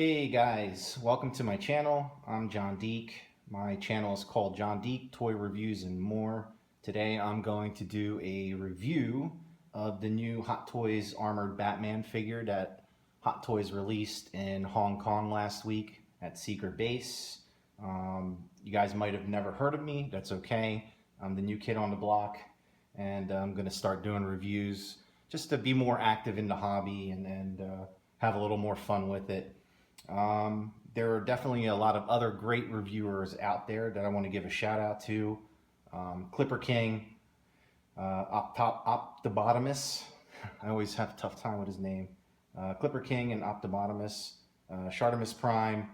Hey guys, welcome to my channel. I'm John Deek. My channel is called John Deek Toy Reviews and More. Today I'm going to do a review of the new Hot Toys Armored Batman figure that Hot Toys released in Hong Kong last week at Secret Base. You guys might have never heard of me. That's okay. I'm the new kid on the block, and I'm going to start doing reviews just to be more active in the hobby and have a little more fun with it. There are definitely a lot of other great reviewers out there that I want to give a shout out to. Clipper King, Optobotomus. I always have a tough time with his name. Clipper King and Optobotomus, Shartimus Prime,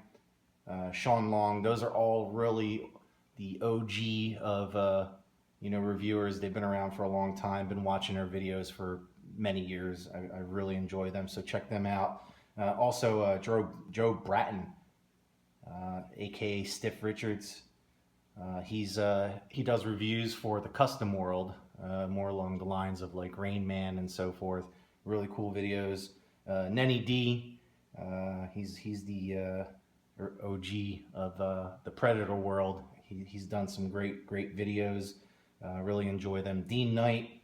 Sean Long. Those are all really the OG of reviewers. They've been around for a long time. Been watching their videos for many years. I really enjoy them, so check them out. Also, Joe Bratton, aka Stiff Richards. He does reviews for the custom world, more along the lines of like Rain Man and so forth. Really cool videos. Nenny D, he's the OG of the Predator world. He's done some great videos. Really enjoy them. Dean Knight,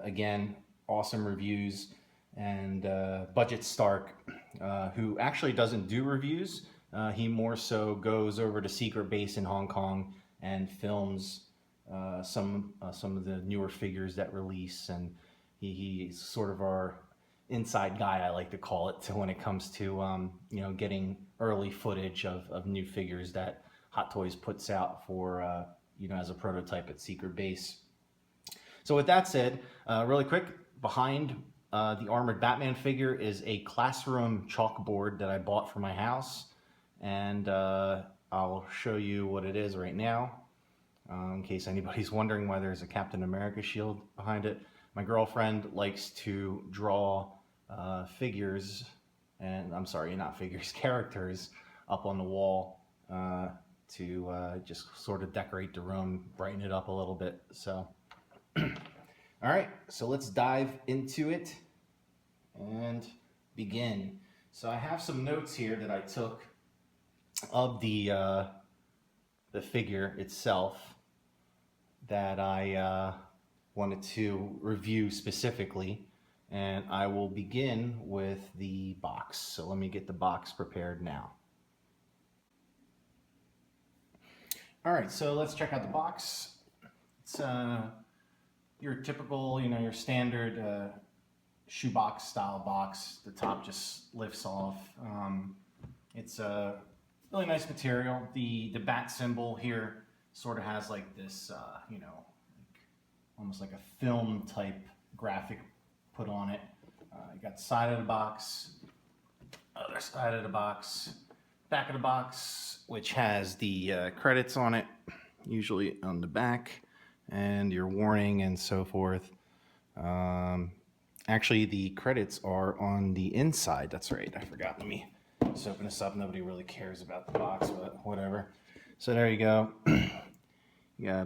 again, awesome reviews. And Budget Stark, who actually doesn't do reviews. He more so goes over to Secret Base in Hong Kong and films some of the newer figures that release, and he's sort of our inside guy, I like to call it, when it comes to getting early footage of new figures that Hot Toys puts out for as a prototype at Secret Base. So with that said, really quick, behind the Armored Batman figure is a classroom chalkboard that I bought for my house, and I'll show you what it is right now, in case anybody's wondering why there's a Captain America shield behind it. My girlfriend likes to draw figures, and I'm sorry, not figures, characters up on the wall to just sort of decorate the room, brighten it up a little bit. So, all right, so let's dive into it and begin. So I have some notes here that I took of the figure itself that I wanted to review specifically, and I will begin with the box. So let me get the box prepared now. All right, so let's check out the box. It's your typical, your standard shoebox style box. The top just lifts off. It's a really nice material. The bat symbol here sort of has like this, almost like a film type graphic put on it. You got the side of the box, other side of the box, back of the box, which has the credits on it, usually on the back, and your warning and so forth. Actually, the credits are on the inside. That's right, I forgot. Let me just open this up. Nobody really cares about the box, but whatever. So there you go. You got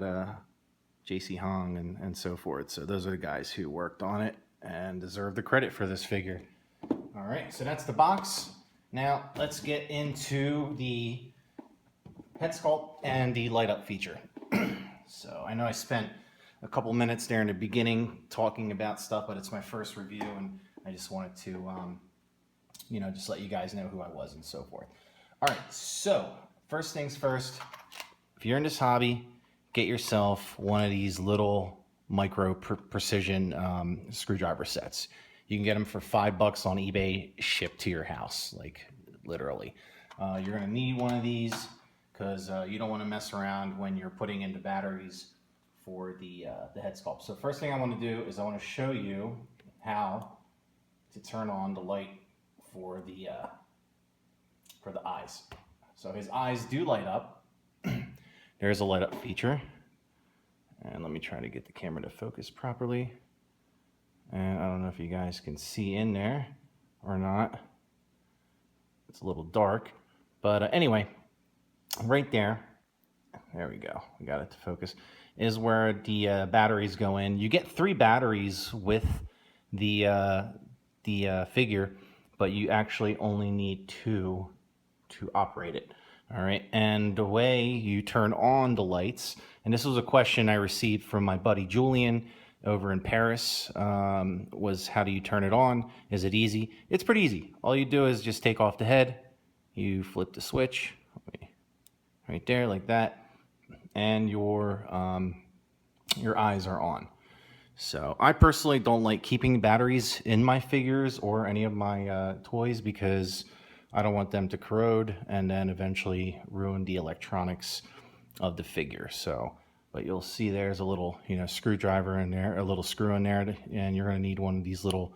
JC Hong and so forth. So those are the guys who worked on it and deserve the credit for this figure. All right, so that's the box. Now let's get into the head sculpt and the light up feature. So I know I spent a couple minutes there in the beginning talking about stuff, but it's my first review, and I just wanted to, just let you guys know who I was and so forth. All right, so first things first, if you're in this hobby, get yourself one of these little micro precision screwdriver sets. You can get them for $5 on eBay, shipped to your house, like literally. You're gonna need one of these because you don't want to mess around when you're putting in the batteries for the head sculpt. So first thing I want to do is I want to show you how to turn on the light for the eyes. So his eyes do light up. There's a light up feature, and let me try to get the camera to focus properly. And I don't know if you guys can see in there or not. It's a little dark, but anyway, right there we go, we got it to focus, is where the batteries go in. You get 3 batteries with the figure, but you actually only need 2 to operate it. All right, and the way you turn on the lights, and this was a question I received from my buddy Julian over in Paris, was how do you turn it on? Is it easy? It's pretty easy. All you do is just take off the head, you flip the switch, right there like that, and your eyes are on. So I personally don't like keeping batteries in my figures or any of my toys because I don't want them to corrode and then eventually ruin the electronics of the figure. So, but you'll see there's a little, screwdriver in there, a little screw in there, and you're going to need one of these little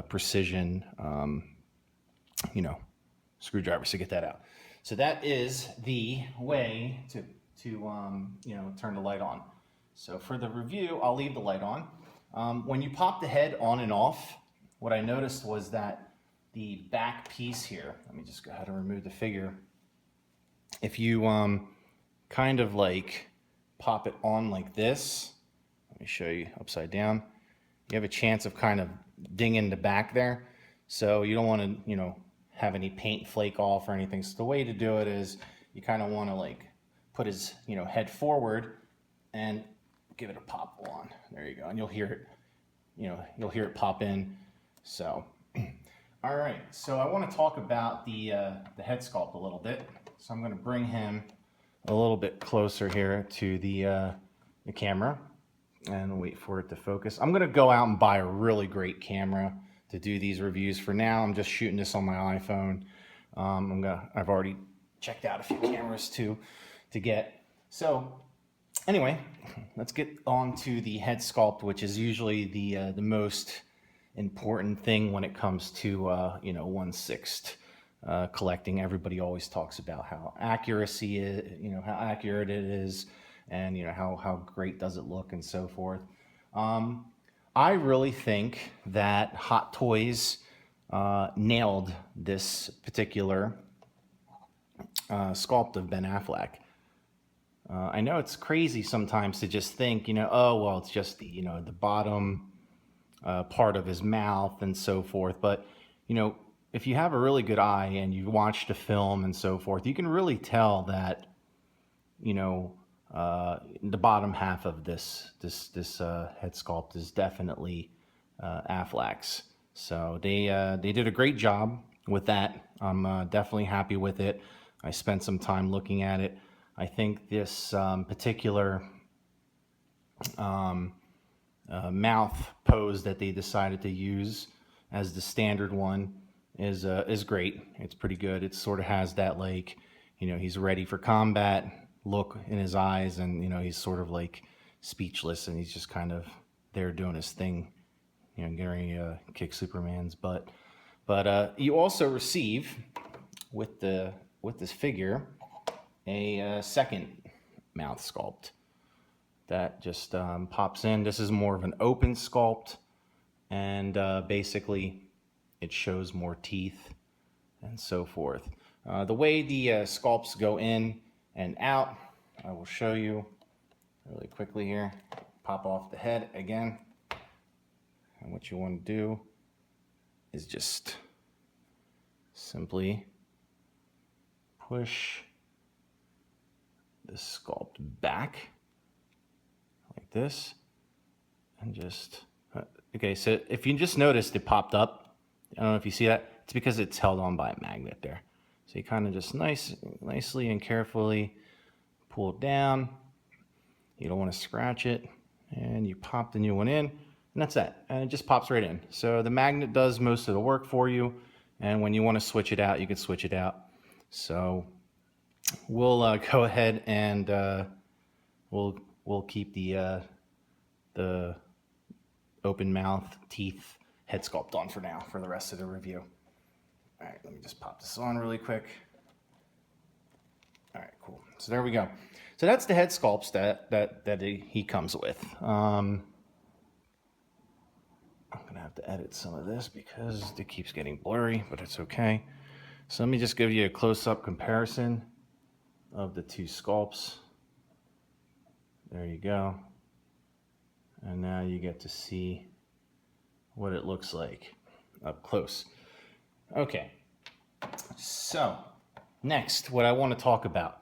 precision, screwdrivers to get that out. So that is the way to turn the light on. So for the review, I'll leave the light on. When you pop the head on and off, what I noticed was that the back piece here, let me just go ahead and remove the figure. If you kind of like pop it on like this, let me show you upside down, you have a chance of kind of dinging the back there. So you don't want to, have any paint flake off or anything. So the way to do it is you kind of want to like put his, head forward and give it a pop on. There you go. And you'll hear it, you'll hear it pop in. So, all right. So I want to talk about the head sculpt a little bit. So I'm going to bring him a little bit closer here to the camera and wait for it to focus. I'm going to go out and buy a really great camera to do these reviews. For now, I'm just shooting this on my iPhone. I've already checked out a few cameras to get. So anyway, let's get on to the head sculpt, which is usually the most important thing when it comes to 1/6 collecting. Everybody always talks about how accuracy is, how accurate it is, and how great does it look and so forth. I really think that Hot Toys nailed this particular sculpt of Ben Affleck. I know it's crazy sometimes to just think, oh, well, it's just the bottom part of his mouth and so forth. But, if you have a really good eye and you've watched a film and so forth, you can really tell that, the bottom half of this head sculpt is definitely Affleck's. So they did a great job with that. I'm definitely happy with it. I spent some time looking at it. I think this particular mouth pose that they decided to use as the standard one is great. It's pretty good. It sort of has that like, he's ready for combat look in his eyes, and he's sort of like speechless, and he's just kind of there doing his thing, getting ready to kick Superman's butt. But you also receive with this figure a second mouth sculpt that just pops in. This is more of an open sculpt, and basically it shows more teeth and so forth. The way the sculpts go in and out, I will show you really quickly here. Pop off the head again, and what you want to do is just simply push the sculpt back like this, and just okay. So if you just noticed it popped up, I don't know if you see that. It's because it's held on by a magnet there. So you kind of just nicely and carefully pull it down. You don't want to scratch it, and you pop the new one in, and that's that. And it just pops right in. So the magnet does most of the work for you, and when you want to switch it out, you can switch it out. So we'll go ahead and we'll keep the open mouth teeth head sculpt on for now for the rest of the review. All right, let me just pop this on really quick. All right, cool. So there we go. So that's the head sculpts that he comes with. I'm gonna have to edit some of this because it keeps getting blurry, but it's okay. So let me just give you a close-up comparison of the two sculpts. There you go. And now you get to see what it looks like up close. Okay, so Next, what I want to talk about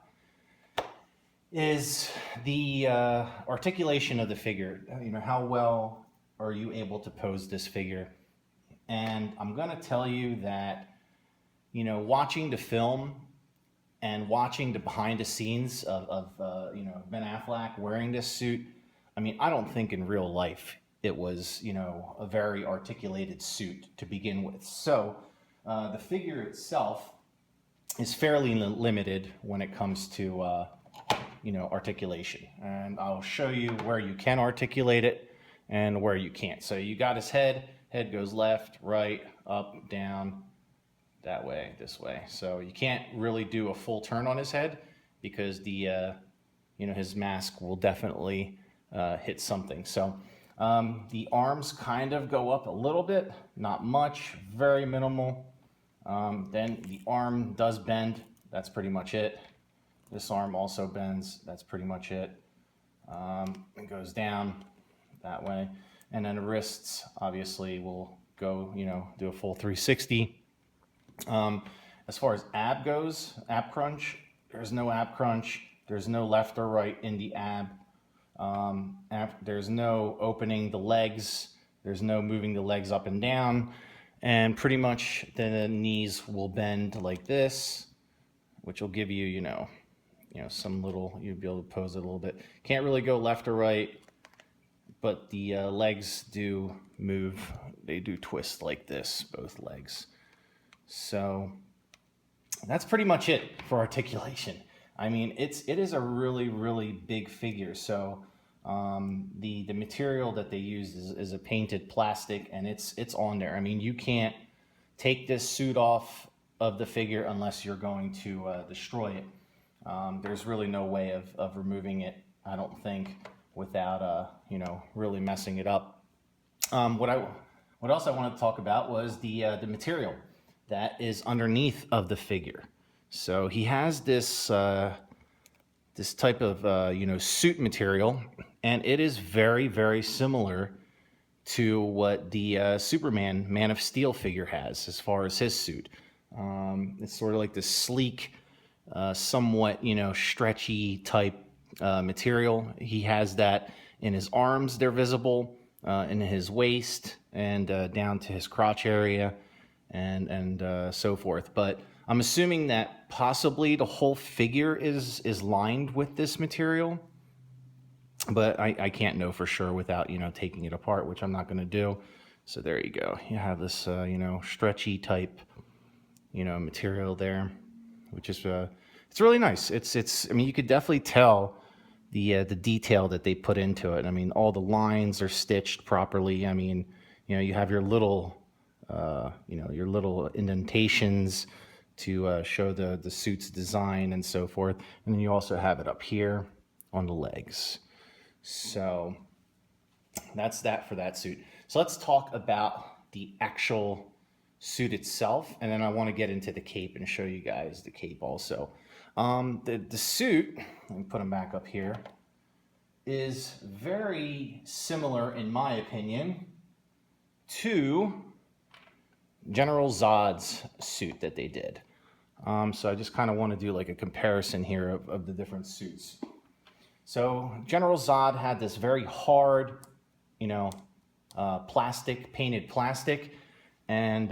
is the articulation of the figure. You know, how well are you able to pose this figure? And I'm going to tell you that, you know, watching the film and watching the behind the scenes of you know, Ben Affleck wearing this suit, I mean, I don't think in real life it was, you know, a very articulated suit to begin with. So the figure itself is fairly limited when it comes to you know, articulation, and I'll show you where you can articulate it and where you can't. So you got his head goes left, right, up, down, that way, this way. So you can't really do a full turn on his head because the you know, his mask will definitely hit something. So the arms kind of go up a little bit, not much, very minimal. Then the arm does bend. That's pretty much it. This arm also bends. That's pretty much it. It goes down that way. And then the wrists obviously will go, you know, do a full 360. As far as ab goes, ab crunch, there's no ab crunch. There's no left or right in the ab. There's no opening the legs. There's no moving the legs up and down. And pretty much the knees will bend like this, which will give you, you know, some little, you'll be able to pose it a little bit. Can't really go left or right, but the legs do move. They do twist like this, both legs. So that's pretty much it for articulation. I mean, it is a really, really big figure. So the material that they use is a painted plastic, and it's on there. I mean, you can't take this suit off of the figure unless you're going to destroy it. There's really no way of removing it, I don't think, without you know, really messing it up. What else I wanted to talk about was the material that is underneath of the figure. So he has this this type of you know, suit material, and it is very, very similar to what the Superman Man of Steel figure has as far as his suit. It's sort of like this sleek, somewhat, you know, stretchy type material. He has that in his arms, they're visible, in his waist, and down to his crotch area, and so forth. But I'm assuming that possibly the whole figure is lined with this material, but I can't know for sure without, you know, taking it apart, which I'm not going to do. So there you go. You have this you know, stretchy type, you know, material there, which is it's really nice. It's I mean, you could definitely tell the detail that they put into it. I mean, all the lines are stitched properly. I mean, you know, you have your little you know, your little indentations to show the suit's design and so forth. And then you also have it up here on the legs. So that's that for that suit. So let's talk about the actual suit itself, and then I want to get into the cape and show you guys the cape also. The suit, let me put him back up here, is very similar, in my opinion, to General Zod's suit that they did. So I just kind of want to do like a comparison here of the different suits. So General Zod had this very hard, you know, plastic, painted plastic, and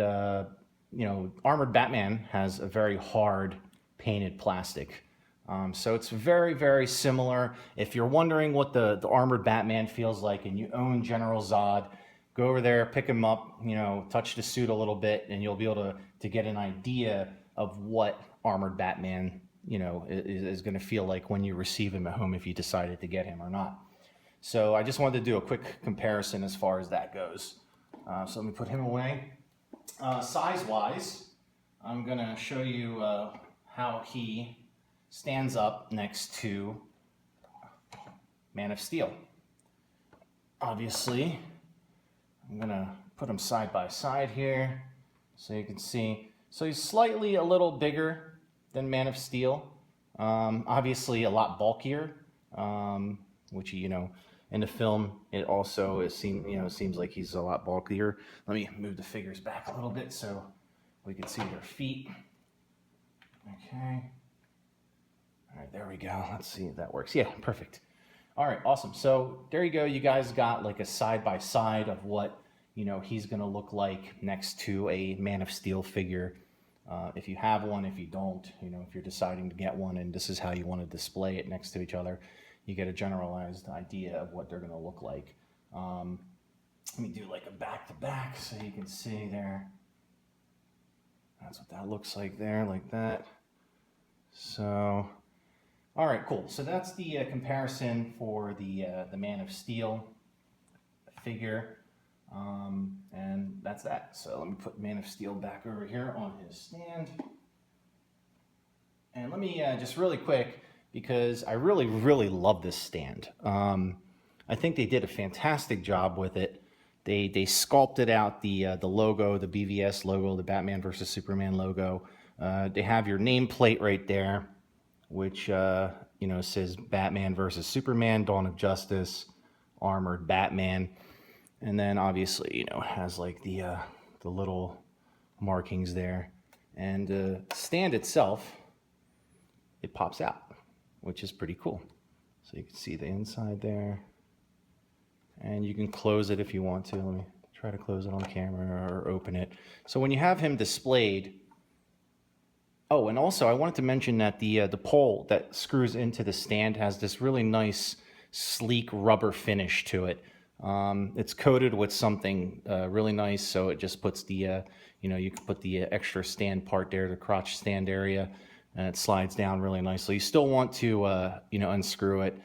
you know, Armored Batman has a very hard painted plastic. So it's very, very similar. If you're wondering what the Armored Batman feels like and you own General Zod, go over there, pick him up, you know, touch the suit a little bit, and you'll be able to get an idea of what Armored Batman, you know, is going to feel like when you receive him at home, if you decided to get him or not. So I just wanted to do a quick comparison as far as that goes. So let me put him away. Size-wise, I'm going to show you how he stands up next to Man of Steel. Obviously, I'm going to put them side by side here so you can see. So he's slightly a little bigger than Man of Steel. Obviously a lot bulkier, which, you know, in the film it also seems like he's a lot bulkier. Let me move the figures back a little bit so we can see their feet. Okay. All right, there we go. Let's see if that works. Yeah, perfect. All right, awesome. So there you go. You guys got like a side-by-side of what, he's going to look like next to a Man of Steel figure. If you have one, if you don't, if you're deciding to get one and this is how you want to display it next to each other, you get a generalized idea of what they're going to look like. Let me do like a back-to-back so you can see there. That's what that looks like there, like that. So, all right, cool. So that's the comparison for the Man of Steel figure, and that's that. So let me put Man of Steel back over here on his stand. And let me just really quick, because I really, really love this stand. I think they did a fantastic job with it. They sculpted out the logo, the BvS logo, the Batman versus Superman logo. They have your nameplate right there, which says Batman versus Superman, Dawn of Justice, Armored Batman, and then obviously has like the little markings there, and the stand itself, it pops out, which is pretty cool. So you can see the inside there. And you can close it if you want to. Let me try to close it on camera or open it. So when you have him displayed, oh, and also I wanted to mention that the pole that screws into the stand has this really nice, sleek rubber finish to it. It's coated with something really nice, so it just puts the, you can put the extra stand part there, the crotch stand area, and it slides down really nicely. You still want to, unscrew it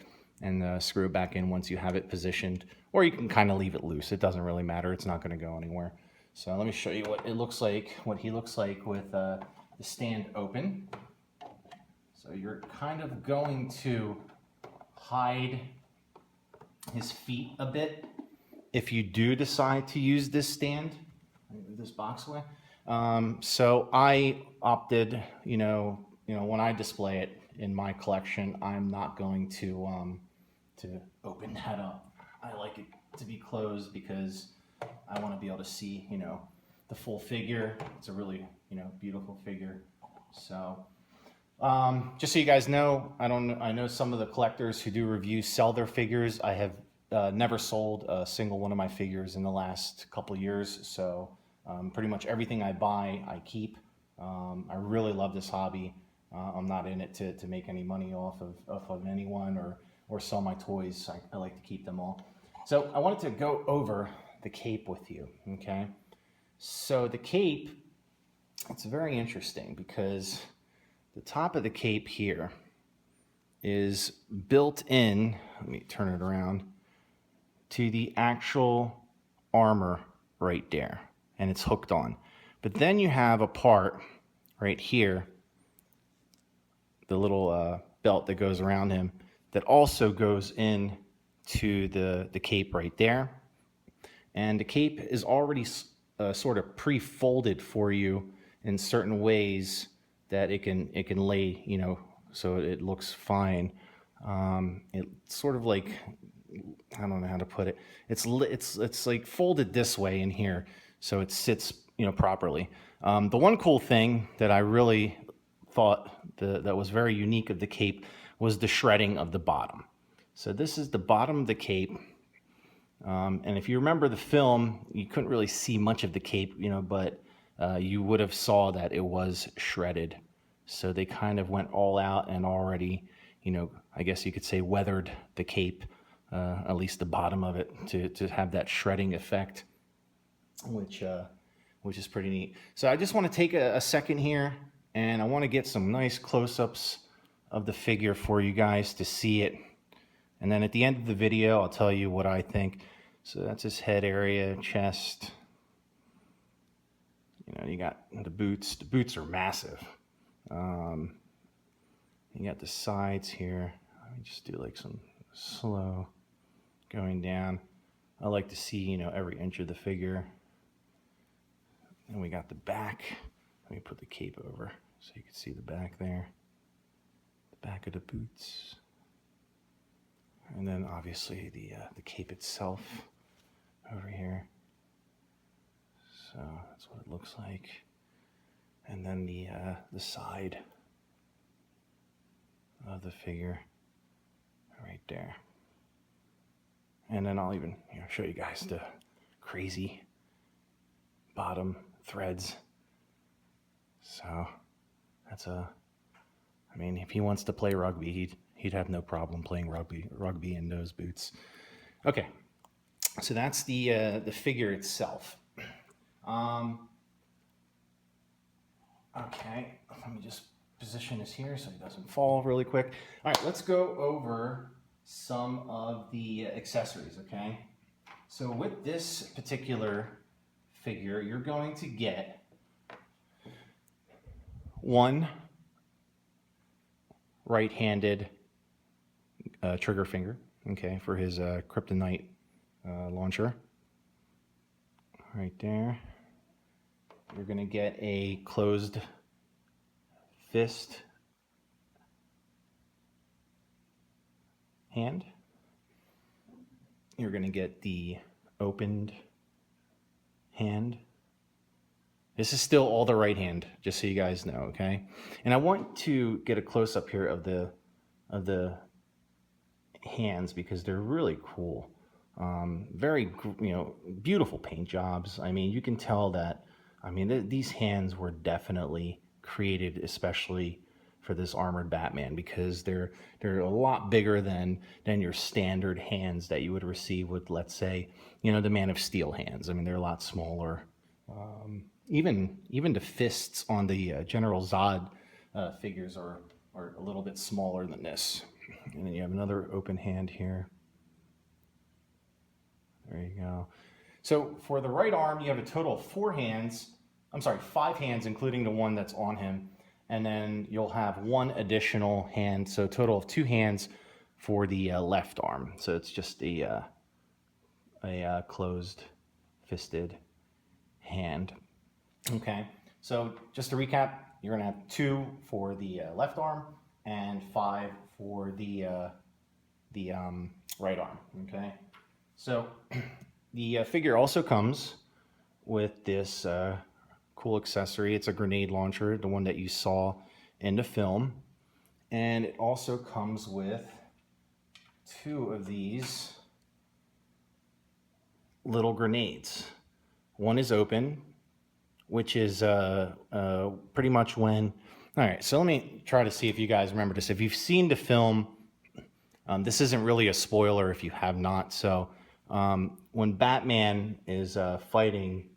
and screw it back in once you have it positioned, or you can kind of leave it loose. It doesn't really matter. It's not going to go anywhere. So let me show you what it looks like, what he looks like with the stand open. So you're kind of going to hide his feet a bit if you do decide to use this stand. Let me move this box away. So I opted, when I display it in my collection, I'm not going to open that up. I like it to be closed because I want to be able to see, the full figure. It's a really, beautiful figure. So just so you guys know, I know some of the collectors who do reviews sell their figures. I have never sold a single one of my figures in the last couple years. So pretty much everything I buy, I keep. I really love this hobby. I'm not in it to make any money off of anyone or sell my toys. I like to keep them all. So I wanted to go over the cape with you, okay? So the cape, it's very interesting because the top of the cape here is built in, let me turn it around, to the actual armor right there, and it's hooked on. But then you have a part right here, the little belt that goes around him, that also goes in to the cape right there. And the cape is already sort of pre-folded for you in certain ways that it can lay, so it looks fine. It's sort of like, I don't know how to put it. It's like folded this way in here, so it sits, properly. The one cool thing that I really thought that was very unique of the cape was the shredding of the bottom. So this is the bottom of the cape. And if you remember the film, you couldn't really see much of the cape, but you would have saw that it was shredded. So they kind of went all out and already, I guess you could say weathered the cape, at least the bottom of it, to have that shredding effect, which is pretty neat. So I just want to take a second here, and I want to get some nice close-ups of the figure for you guys to see it. And then at the end of the video, I'll tell you what I think. So that's his head area, chest. You got the boots. The boots are massive. You got the sides here. Let me just do like some slow going down. I like to see, every inch of the figure. And we got the back. Let me put the cape over so you can see the back there. The back of the boots. And then obviously the cape itself over here. So that's what it looks like. And then the side of the figure right there. And then I'll even show you guys the crazy bottom threads. So that's I mean, if he wants to play rugby, he'd have no problem playing rugby in those boots. Okay, so that's the figure itself. Okay, let me just position this here so it doesn't fall really quick. All right, let's go over some of the accessories, okay? So with this particular figure, you're going to get one right-handed trigger finger, okay, for his kryptonite launcher. Right there. You're going to get a closed fist hand. You're going to get the opened hand. This is still all the right hand, just so you guys know, okay? And I want to get a close-up here of the hands because they're really cool. Very, beautiful paint jobs. I mean, you can tell that, these hands were definitely created especially for this armored Batman because they're a lot bigger than your standard hands that you would receive with, let's say, the Man of Steel hands. I mean, they're a lot smaller. Even the fists on the General Zod figures are a little bit smaller than this. And then you have another open hand here. There you go. So for the right arm, you have a total of 5 hands, including the one that's on him. And then you'll have one additional hand, so a total of 2 hands for the left arm. So it's just a closed fisted hand. Okay, so just to recap, you're gonna have 2 for the left arm and 5 for the right arm, okay? So the figure also comes with this cool accessory. It's a grenade launcher, the one that you saw in the film. And it also comes with 2 of these little grenades. One is open, which is pretty much when... All right, so let me try to see if you guys remember this. If you've seen the film, this isn't really a spoiler if you have not. So when Batman is fighting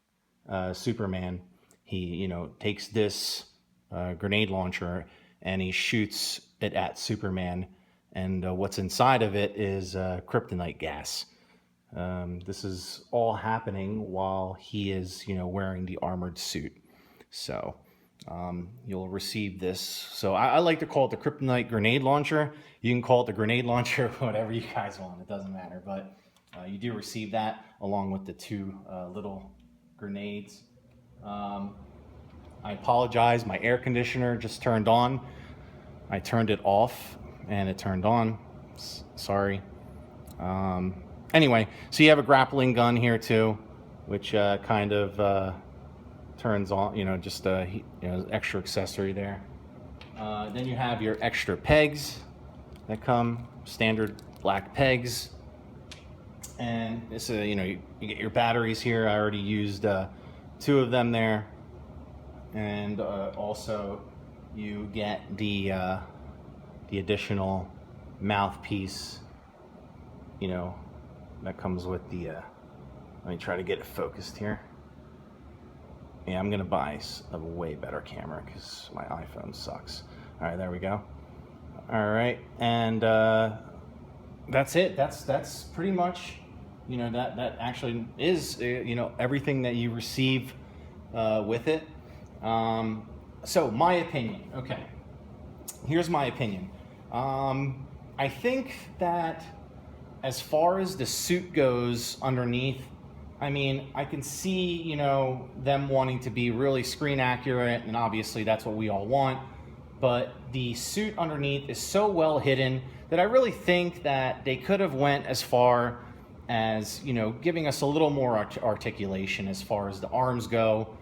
Superman, he takes this grenade launcher and he shoots it at Superman, and what's inside of it is kryptonite gas. This is all happening while he is wearing the armored suit. So you'll receive this. So I like to call it the kryptonite grenade launcher. You can call it the grenade launcher, whatever you guys want. It doesn't matter. But you do receive that along with the 2 little grenades. I apologize. My air conditioner just turned on. I turned it off and it turned on. Sorry. Anyway, so you have a grappling gun here too, which kind of turns on, just extra accessory there. Then you have your extra pegs that come, standard black pegs. And this you get your batteries here. I already used 2 of them there. And also you get the additional mouthpiece, that comes with the, let me try to get it focused here. Yeah, I'm gonna buy a way better camera because my iPhone sucks. All right, there we go. All right, and that's it. That's pretty much, that actually is, everything that you receive with it. So my opinion, okay, here's my opinion. I think that as far as the suit goes underneath, I can see, them wanting to be really screen accurate, and obviously that's what we all want, but the suit underneath is so well hidden that I really think that they could have went as far as, giving us a little more articulation as far as the arms go.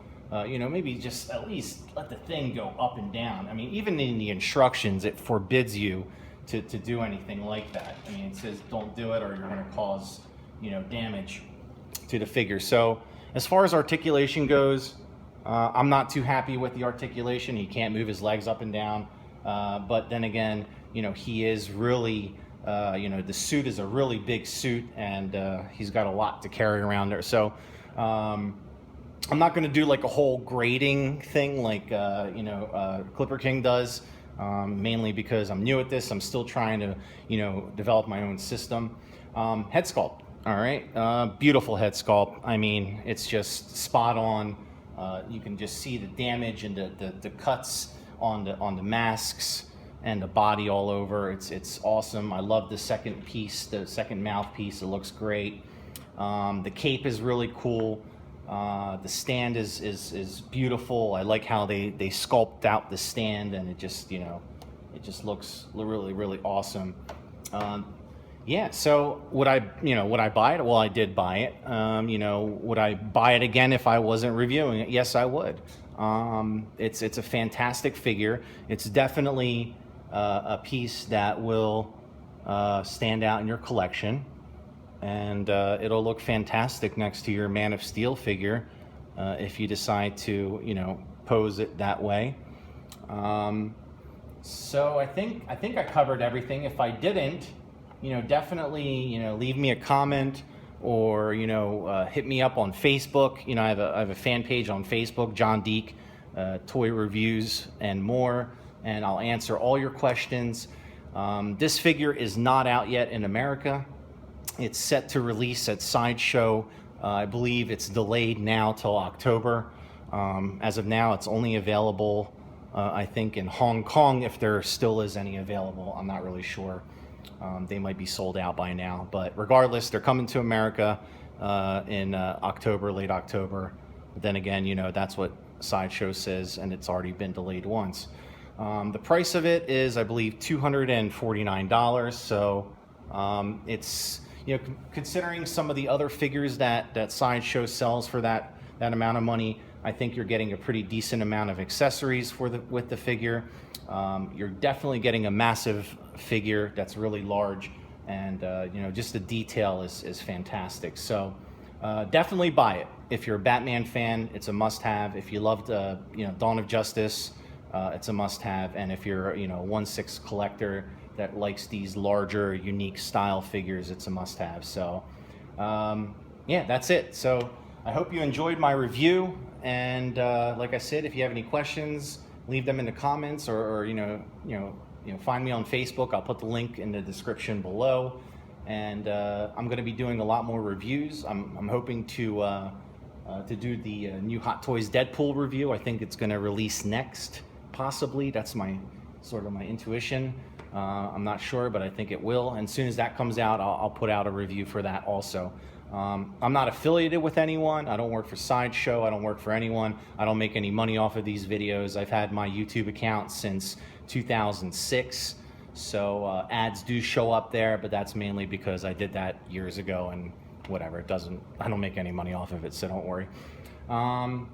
you know, maybe just at least let the thing go up and down. I mean, even in the instructions, it forbids you to do anything like that. I mean, it says don't do it or you're going to cause, you know, damage to the figure. So as far as articulation goes, I'm not too happy with the articulation. He can't move his legs up and down. But then again, you know, he is really, you know, the suit is a really big suit, and he's got a lot to carry around there. So I'm not going to do like a whole grading thing like, you know, Clipper King does, mainly because I'm new at this. I'm still trying to, you know, develop my own system. Head sculpt. All right. Beautiful head sculpt. I mean, it's just spot on. You can just see the damage and the cuts on the masks and the body all over. It's awesome. I love the second piece, the second mouthpiece. It looks great. The cape is really cool. The stand is beautiful. I like how they sculpt out the stand, and it just, you know, it just looks really, really awesome. Yeah, so would I buy it? Well, I did buy it. You know, would I buy it again if I wasn't reviewing it? Yes, I would. It's a fantastic figure. It's definitely a piece that will stand out in your collection, and it'll look fantastic next to your Man of Steel figure if you decide to, you know, pose it that way. So I think I covered everything. If I didn't, you know, definitely, you know, leave me a comment, or, you know, hit me up on Facebook. You know, I have a fan page on Facebook, John Deek, Toy Reviews and More, and I'll answer all your questions. This figure is not out yet in America. It's set to release at Sideshow. I believe it's delayed now till October. As of now, it's only available, I think, in Hong Kong, if there still is any available. I'm not really sure. They might be sold out by now, but regardless, they're coming to America in October, late October. But then again, you know, that's what Sideshow says, and it's already been delayed once. The price of it is, I believe, $249. So it's, you know, considering some of the other figures that Sideshow sells for that amount of money, I think you're getting a pretty decent amount of accessories with the figure. You're definitely getting a massive figure that's really large, and you know, just the detail is fantastic. So definitely buy it. If you're a Batman fan, it's a must-have. If you loved you know, Dawn of Justice, it's a must-have. And if you're, you know, 1/6 collector that likes these larger, unique style figures, it's a must-have. So yeah, that's it. So I hope you enjoyed my review, and like I said, if you have any questions, leave them in the comments, or you know, find me on Facebook. I'll put the link in the description below, and I'm going to be doing a lot more reviews. I'm hoping to do the new Hot Toys Deadpool review. I think it's going to release next, possibly. That's my sort of my intuition. I'm not sure, but I think it will. And as soon as that comes out, I'll put out a review for that also. I'm not affiliated with anyone. I don't work for Sideshow. I don't work for anyone. I don't make any money off of these videos. I've had my YouTube account since 2006. So ads do show up there, but that's mainly because I did that years ago, and whatever, I don't make any money off of it, so don't worry. All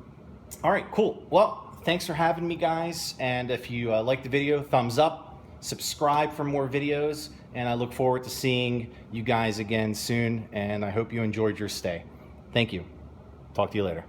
right, cool. Well, thanks for having me, guys. And if you like the video, thumbs up. Subscribe for more videos, and I look forward to seeing you guys again soon, and I hope you enjoyed your stay. Thank you. Talk to you later.